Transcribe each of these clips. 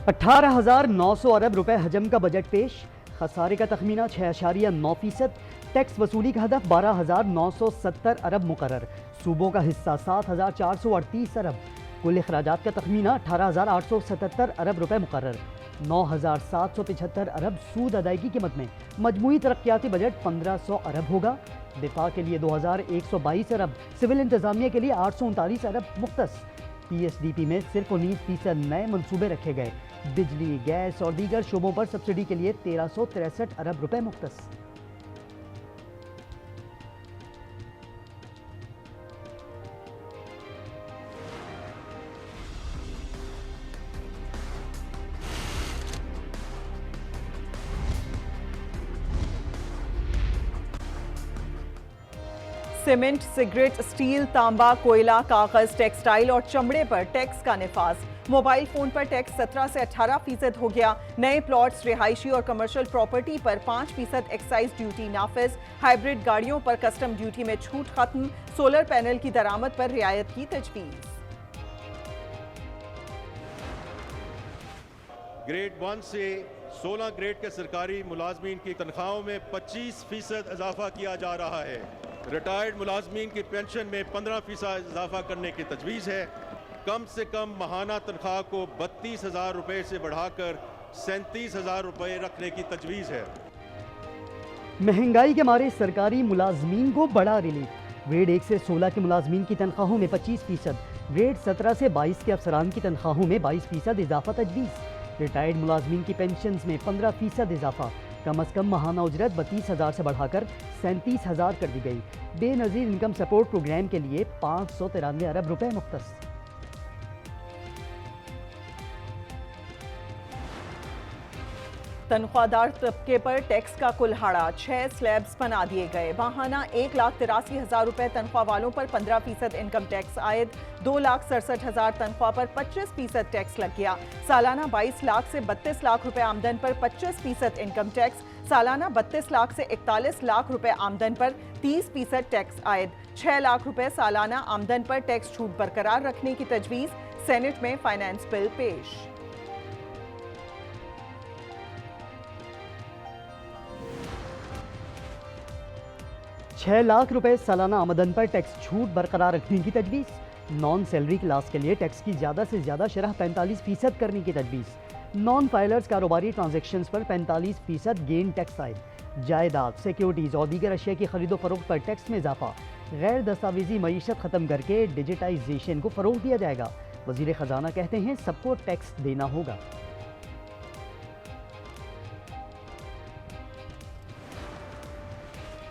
18,900 अरब रुपए हजम का बजट पेश। खसारे का तखमीना 6.9%। टैक्स वसूली का हदफ 12,970 अरब मुकर्रर। सूबों का हिस्सा 7,438 अरब। कुल अखराजात का तखमीना 18,877 अरब रुपए मुकर्रर। 9,775 अरब सूद अदायगी की मद में मजमूई तरक्याती बजट 1,500 अरब होगा। दिफा के लिए 2,122 अरब, सिविल इंतजामिया के लिए 839 अरब मुख्तस। PSDP में सिर्फ 19% नए मंसूबे रखे गए। बिजली, गैस और दीगर शोबों पर सब्सिडी के लिए 1,363 अरब रुपए मुख्तस। सीमेंट, सिगरेट, स्टील, तांबा, कोयला, कागज, टेक्सटाइल और चमड़े पर टैक्स का निफाज। मोबाइल फोन पर टैक्स 17 से 18% हो गया। नए प्लॉट्स, रिहायशी और कमर्शियल प्रॉपर्टी पर 5% एक्साइज ड्यूटी नाफिज। हाइब्रिड गाड़ियों पर कस्टम ड्यूटी में छूट खत्म। सोलर पैनल की दरामद पर रियायत की तजवीज। ग्रेड 1 से 16 ग्रेड के सरकारी मुलाजमीन की तनख्वाहों में 25% इजाफा किया जा रहा है। रिटायर्ड मुलाजमीन की पेंशन में 15% इजाफा करने की तजवीज़ है। कम से कम माहाना तनख्वाह को 32,000 रुपये से बढ़ाकर 37,000 रुपये रखने की तजवीज़ है। महंगाई के मारे सरकारी मुलाजमीन को बड़ा रिलीफ। ग्रेड 1 से 16 के मुलाजमीन की तनख्वाहों में 25%, ग्रेड 17 से 22 के अफसरान की तनख्वाहों में 22% इजाफा तजवीज़। रिटायर्ड मुलाजमीन की पेंशन में 15% इजाफा। कम अज कम माहाना उजरत 32,000 से बढ़ाकर 37,000 कर दी गई। बेनज़ीर इनकम सपोर्ट प्रोग्राम के लिए 593 अरब रुपए मुख्तस। तनख्वाहदार तबके पर टैक्स का कुल्हाड़ा, 6 स्लैब्स बना दिए गए। माहाना 1,83,000 रुपए तनख्वाह वालों पर 15% इनकम टैक्स आयद। 2,67,000 तनख्वाह पर 25% टैक्स लग गया। सालाना 22 लाख से 32 लाख रुपए आमदन पर 25% इनकम टैक्स। सालाना 32 लाख से 41 लाख रुपए आमदन पर 30% टैक्स आयद। 6 लाख रुपए सालाना आमदन पर टैक्स छूट बरकरार रखने की तजवीज़। सेनेट में फाइनेंस बिल पेश। छह लाख रुपए सालाना आमदन पर टैक्स छूट बरकरार रखने की तजवीज़। नॉन सैलरी क्लास के लिए टैक्स की ज़्यादा से ज़्यादा शरह 45% करने की तजवीज़। नॉन फाइलर्स कारोबारी ट्रांजैक्शंस पर 45% गेन टैक्स आयद। जायदाद, सिक्योरिटीज़ और दीगर अशिया की खरीदो फरोख्त पर टैक्स में इजाफा। गैर दस्तावेजी मईशत ख़त्म करके डिजिटाइजेशन को फ़रोग़ दिया जाएगा। वज़ीर ख़जाना कहते हैं सबको टैक्स देना होगा।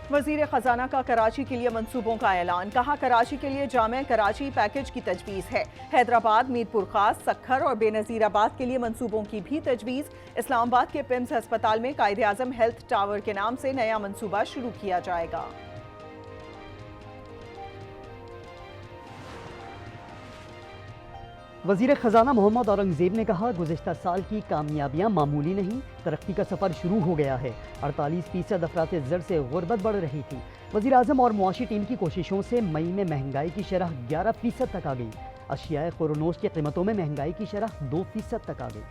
वज़ीर ख़जाना का कराची के लिए मंसूबों का ऐलान। कहा कराची के लिए जामे कराची पैकेज की तजवीज़ है। हैदराबाद, मीरपुर खास, सक्खर और बेनज़ीराबाद के लिए मंसूबों की भी तजवीज़। इस्लामाबाद के पिम्स अस्पताल में कायदे आज़म हेल्थ टावर के नाम से नया मंसूबा शुरू किया जाएगा। वज़ीर ख़जाना मोहम्मद औरंगज़ेब ने कहा गुज़िश्ता साल की कामयाबियाँ मामूली नहीं, तरक्की का सफ़र शुरू हो गया है। 48% अफरात ज़र से गुर्बत बढ़ रही थी। वज़ीर आज़म और मुआशी टीम की कोशिशों से मई में महंगाई की शरह 11% तक आ गई। अशियाए खुरनोश की कीमतों में महंगाई की शरह 2% तक आ गई।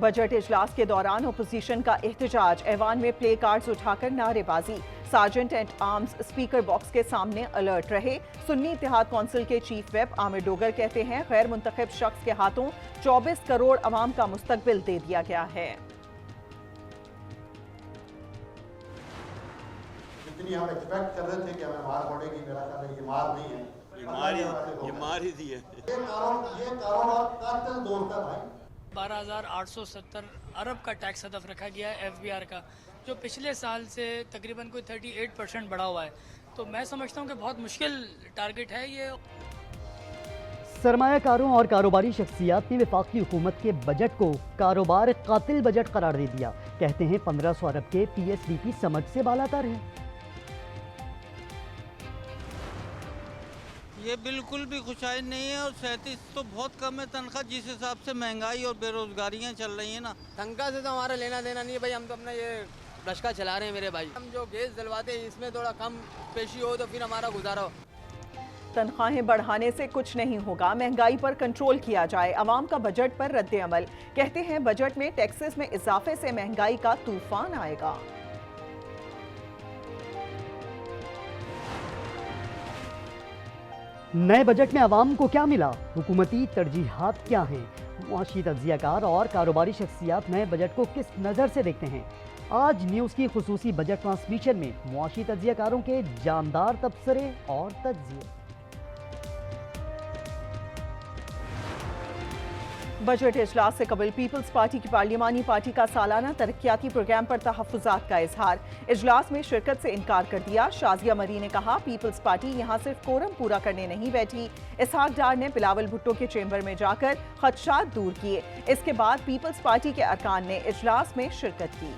बजट इजलास के दौरान अपोजिशन का एहतजाज। ऐवान में प्ले कार्ड्स उठाकर नारेबाजी। Sergeant at arms speaker box के सामने अलर्ट रहे। सुन्नी इत्तेहाद कौंसिल के चीफ व्हिप आमिर डोगर कहते हैं गैर मुंतखब शख्स के हाथों 24 करोड़ अवाम का मुस्तकबिल दे दिया गया है। जितनी हम एक्सपेक्ट कर रहे थे कि हमें मार पड़ेगी, मेरा ख्याल है ये मार नहीं है, ये मार ही दी है। ये कारोड़ और कातिल दौर का भाई 12,870 अरब का टैक्स हदफ रखा गया है FBR का, जो पिछले साल से तकरीबन कोई 38% बढ़ा हुआ है। तो मैं समझता हूँ कि बहुत मुश्किल टारगेट है ये। सरमायाकारों और कारोबारी शख्सियात ने वफाकी हुकूमत के बजट को कारोबार कातिल बजट करार दे दिया। कहते हैं 1500 अरब के PSDP समझ से बालातर है। ये बिल्कुल भी खुशाइन नहीं है और 37 तो बहुत कम है तनख्वाह, जिस हिसाब से महंगाई और बेरोजगारियां चल रही हैं ना। तनख्वाह से तो हमारा लेना देना नहीं है भाई, हम तो अपना ये रश्का चला रहे हैं मेरे भाई। हम जो गैस जलवाते हैं इसमें थोड़ा कम पेशी हो तो फिर हमारा गुजारा हो। तनख्वाहें बढ़ाने से कुछ नहीं होगा, महंगाई पर कंट्रोल किया जाए, अवाम का बजट पर रद्द अमल। कहते हैं बजट में टैक्सेस में इजाफे से महंगाई का तूफान आएगा। नए बजट में आवाम को क्या मिला, हुकूमती तरजीहात क्या हैं, मुआशी तज्जियाकार और कारोबारी शख्सियात नए बजट को किस नज़र से देखते हैं। आज न्यूज़ की खुसूसी बजट ट्रांसमिशन में मुआशी तज्जियाकारों के जानदार तबसरे और तज्जिए। बजट इजलास से कबल पीपल्स पार्टी की पार्लियामानी पार्टी का सालाना तरक्याती प्रोग्राम पर तहफ्फुज़ात का इजहार। इजलास में शिरकत से इनकार कर दिया। शाजिया मरी ने कहा, पीपल्स पार्टी यहां सिर्फ कोरम पूरा करने नहीं बैठी। इसहाक डार ने बिलावल भुट्टो के चेंबर में जाकर खदशात दूर किए। इसके बाद पीपल्स पार्टी के अरकान ने इजलास में शिरकत की।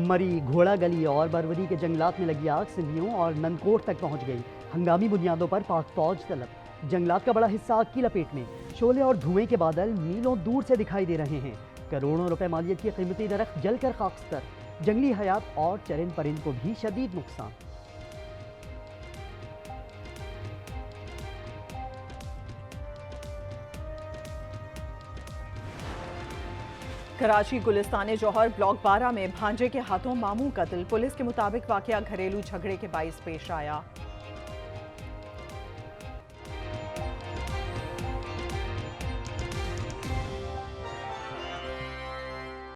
मरी, घोड़ा गली और बरवरी के जंगलात में लगी आग सिंधियों और नंदकोट तक पहुंच गई। हंगामी बुनियादों पर पाक फौज तलब। जंगलात का बड़ा हिस्सा आग की लपेट में। शोले और धुएं के बादल मीलों दूर से दिखाई दे रहे हैं। करोड़ों रुपए मालियत की कीमती दरख्त जलकर खाकस्तर। जंगली हयात और चरिंद परिंद को भी शदीद नुकसान। कराची गुलिस्तान जौहर ब्लॉक 12 में भांजे के हाथों मामू कत्ल। पुलिस के मुताबिक वाकया घरेलू झगड़े के बाइस पेश आया।